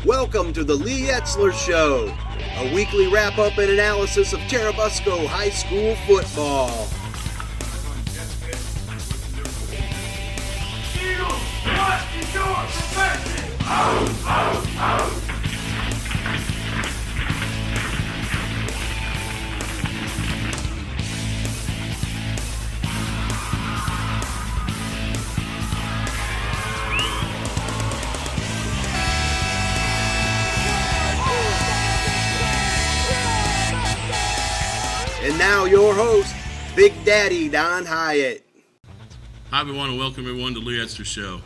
Welcome to the Lee Etzler Show, a weekly wrap-up and analysis of Churubusco High School Football. Eagles, what is your profession? Out, out, out. And now your host, Big Daddy Don Hyatt. Hi, we want to welcome everyone to Lee Etzler Show.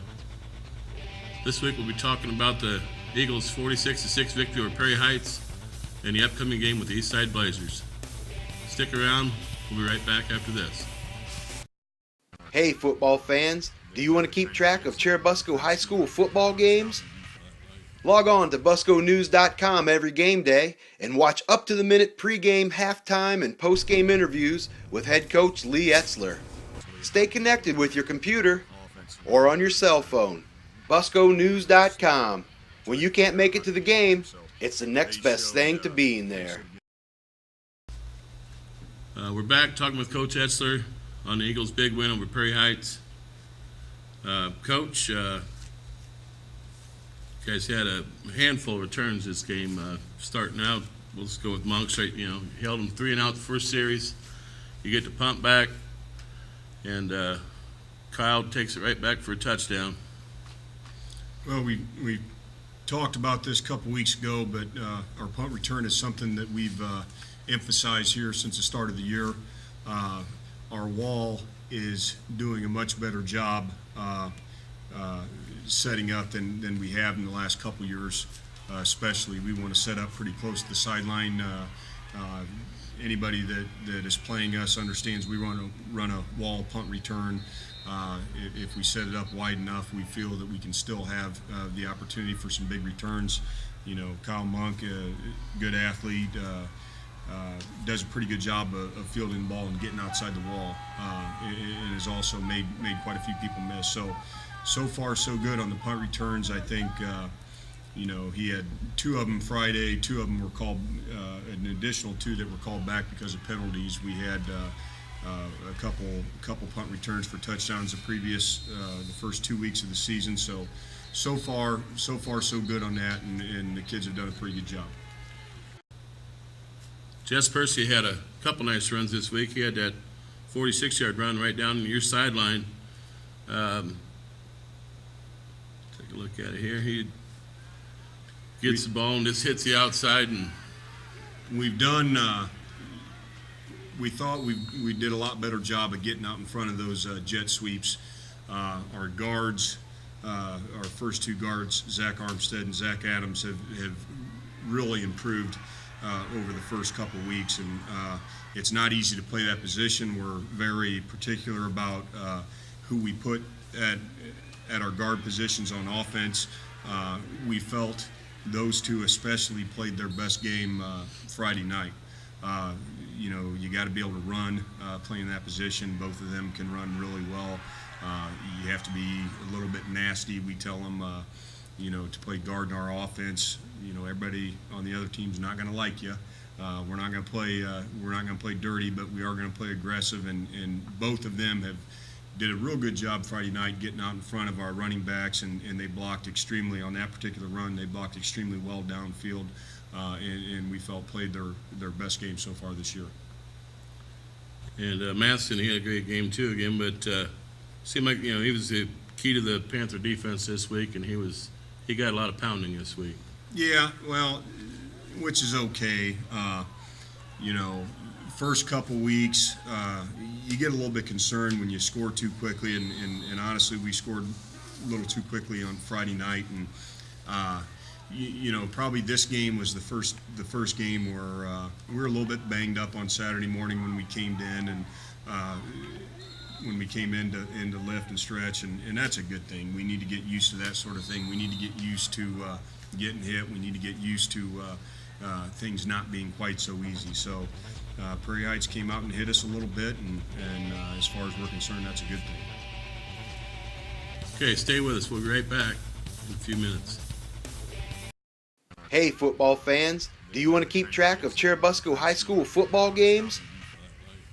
This week we'll be talking about the Eagles' 46-6 victory over Prairie Heights and the upcoming game with the Eastside Blazers. Stick around, we'll be right back after this. Hey football fans, do you want to keep track of Churubusco High School football games? Log on to busconews.com every game day and watch up-to-the-minute pregame, halftime, and postgame interviews with head coach Lee Etzler. Stay connected with your computer or on your cell phone. busconews.com. When you can't make it to the game, it's the next best thing to being there. We're back talking with Coach Etzler on the Eagles' big win over Prairie Heights. Coach, you guys had a handful of returns this game. Starting out, we'll just go with Monks. Right, you held them 3 and out the first series. You get the punt back, and Kyle takes it right back for a touchdown. Well, we talked about this a couple weeks ago, but our punt return is something that we've emphasized here since the start of the year. Our wall is doing a much better job setting up than we have in the last couple years. Especially, we want to set up pretty close to the sideline. Anybody that is playing us understands we want to run a wall punt return. If we set it up wide enough, we feel that we can still have the opportunity for some big returns. You know, Kyle Monk, good athlete, does a pretty good job of fielding the ball and getting outside the wall, and has also made quite a few people miss. So far, so good on the punt returns. I think, he had 2 of them Friday. 2 of them were called, an additional 2 that were called back because of penalties. We had a couple punt returns for touchdowns the first 2 weeks of the season. So far, so good on that, and the kids have done a pretty good job. Jess Percy had a couple nice runs this week. He had that 46-yard run right down your sideline. Take a look at it here. He gets the ball and just hits the outside. And we've done. We thought we did a lot better job of getting out in front of those jet sweeps. Our guards, our first 2 guards, Zach Armstead and Zach Adams, have really improved over the first couple weeks, and it's not easy to play that position. We're very particular about who we put at our guard positions on offense. We felt those 2 especially played their best game Friday night. You got to be able to run playing that position. Both of them can run really well. You have to be a little bit nasty. We tell them, to play guard in our offense. Everybody on the other team's not going to like you. We're not going to play. We're not going to play dirty, but we are going to play aggressive. And both of them did a real good job Friday night getting out in front of our running backs, and they blocked extremely on that particular run. They blocked extremely well downfield, and we felt played their best game so far this year. And Matheson, he had a great game too again, but seemed like he was the key to the Panther defense this week, and he got a lot of pounding this week. Yeah, well, which is okay. First couple weeks, you get a little bit concerned when you score too quickly, and honestly, we scored a little too quickly on Friday night, and probably this game was the first game where we were a little bit banged up on Saturday morning when we came in, and when we came in to lift and stretch, and that's a good thing. We need to get used to that sort of thing. We need to get used to getting hit. We need to get used to things not being quite so easy. So Prairie Heights came out and hit us a little bit, and as far as we're concerned, that's a good thing. Okay, stay with us. We'll be right back in a few minutes. Hey football fans, do you want to keep track of Churubusco High School football games?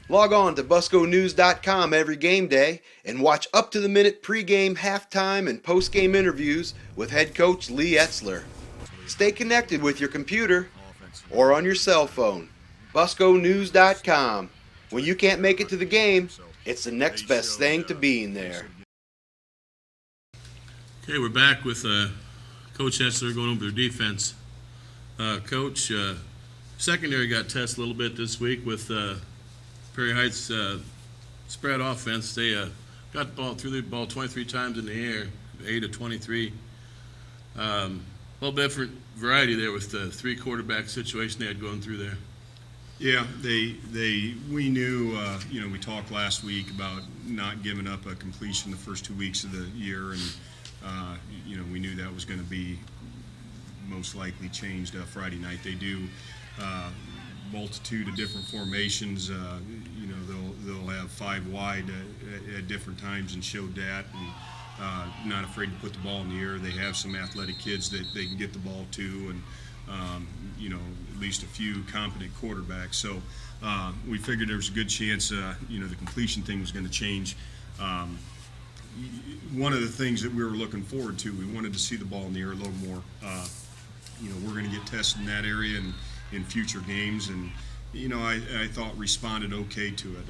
Log on to busconews.com every game day and watch up-to-the-minute pregame, halftime, and postgame interviews with head coach Lee Etzler. Stay connected with your computer or on your cell phone. busconews.com. When you can't make it to the game, it's the next best thing to being there. Okay, we're back with Coach Etzler going over their defense. Coach, secondary got tested a little bit this week with Prairie Heights spread offense. They got the ball, threw the ball 23 times in the air, 8 of 23. A little different variety there with the three quarterback situation they had going through there. Yeah, we knew, we talked last week about not giving up a completion the first 2 weeks of the year, and we knew that was going to be most likely changed Friday night. They do multitude of different formations. They'll have 5 wide at different times and showed that, and not afraid to put the ball in the air. They have some athletic kids that they can get the ball to, and at least a few competent quarterbacks. So we figured there was a good chance, the completion thing was going to change. One of the things that we were looking forward to, we wanted to see the ball in the air a little more. We're going to get tested in that area in future games, and I thought responded okay to it.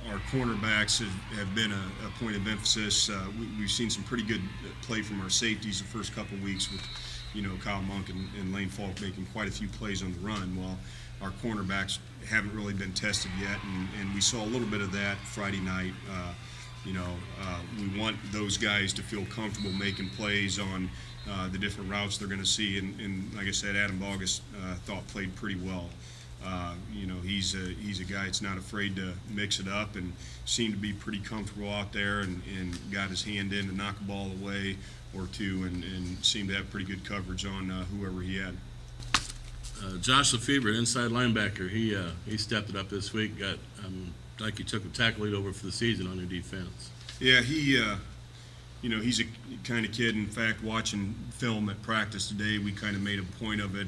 Our cornerbacks have been a point of emphasis. We've seen some pretty good play from our safeties the first couple of weeks with Kyle Monk and Lane Falk making quite a few plays on the run. Well, our cornerbacks haven't really been tested yet, and we saw a little bit of that Friday night. We want those guys to feel comfortable making plays on the different routes they're going to see, and like I said, Adam Bogus thought played pretty well. He's a guy that's not afraid to mix it up and seemed to be pretty comfortable out there and got his hand in to knock a ball away or two and seemed to have pretty good coverage on whoever he had. Josh Lefebvre, inside linebacker, he stepped it up this week. Got like he took the tackle lead over for the season on their defense. Yeah, he's a kind of kid. In fact, watching film at practice today, we kind of made a point of it.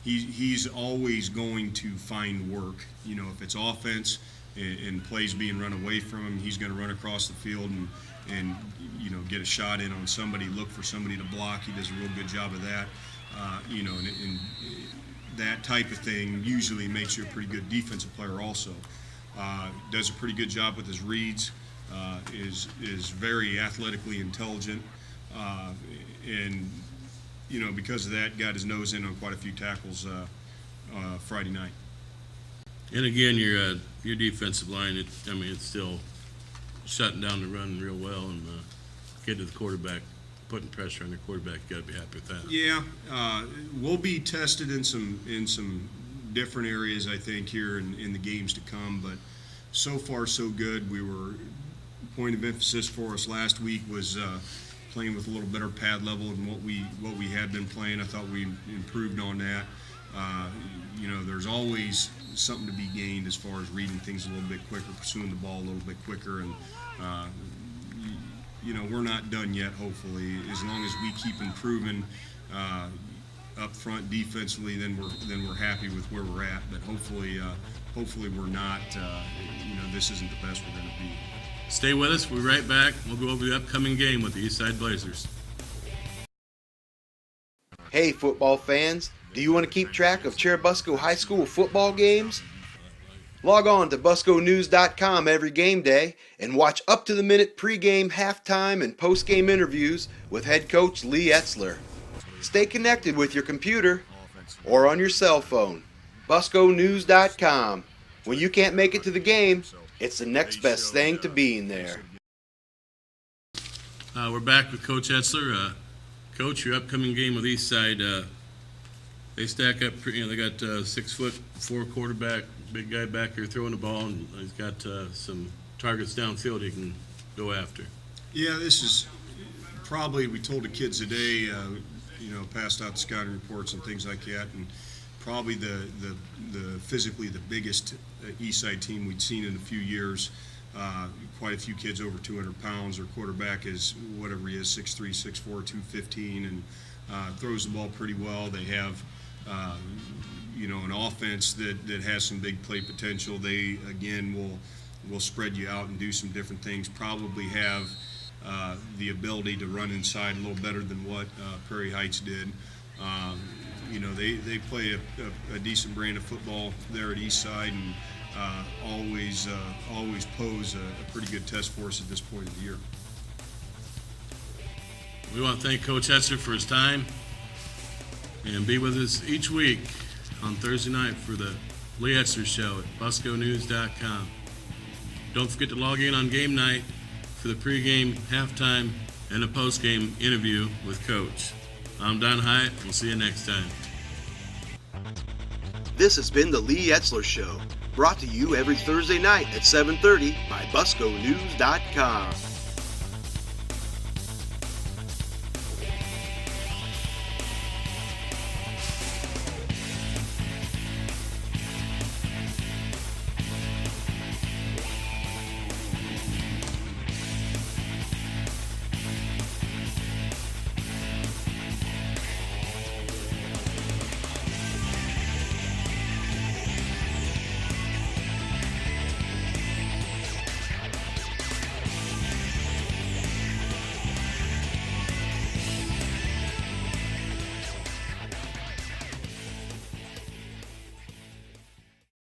He's always going to find work. If it's offense and plays being run away from him, he's going to run across the field and get a shot in on somebody, look for somebody to block. He does a real good job of that. And that type of thing usually makes you a pretty good defensive player also. Does a pretty good job with his reads, is very athletically intelligent, and because of that, got his nose in on quite a few tackles Friday night. And again, your defensive line, it's still shutting down the run real well and get to the quarterback, putting pressure on the quarterback. You got to be happy with that. Yeah, we'll be tested in some different areas, I think, here in the games to come. But so far, so good. Point of emphasis for us last week was playing with a little better pad level than what we had been playing. I thought we improved on that. There's always something to be gained as far as reading things a little bit quicker, pursuing the ball a little bit quicker, and we're not done yet. Hopefully, as long as we keep improving up front defensively, then we're happy with where we're at. But hopefully we're not. This isn't the best we're going to be. Stay with us. We'll be right back. We'll go over the upcoming game with the Eastside Blazers. Hey football fans, do you want to keep track of Churubusco High School football games? Log on to busconews.com every game day and watch up-to-the-minute pregame, halftime, and postgame interviews with head coach Lee Etzler. Stay connected with your computer or on your cell phone. busconews.com. When you can't make it to the game, it's the next best thing to being there. We're back with Coach Etzler. Coach, your upcoming game with Eastside, they stack up. They got 6'4" quarterback, big guy back here throwing the ball, and he's got some targets downfield he can go after. Yeah, this is probably, we told the kids today, passed out the scouting reports and things like that, and probably the physically the biggest Eastside team we'd seen in a few years. Quite a few kids over 200 pounds. Our quarterback is whatever he is, 6'3", 6'4", 215, and throws the ball pretty well. They have, an offense that has some big play potential. They, again, will spread you out and do some different things, probably have the ability to run inside a little better than what Prairie Heights did. They play a decent brand of football there at Eastside, and always pose a pretty good test for us at this point of the year. We want to thank Coach Etzler for his time and be with us each week on Thursday night for the Lee Etzler Show at BuscoNews.com. Don't forget to log in on game night for the pregame, halftime, and a postgame interview with Coach. I'm Don Hyatt. We'll see you next time. This has been the Lee Etzler Show, brought to you every Thursday night at 7:30 by BuscoNews.com.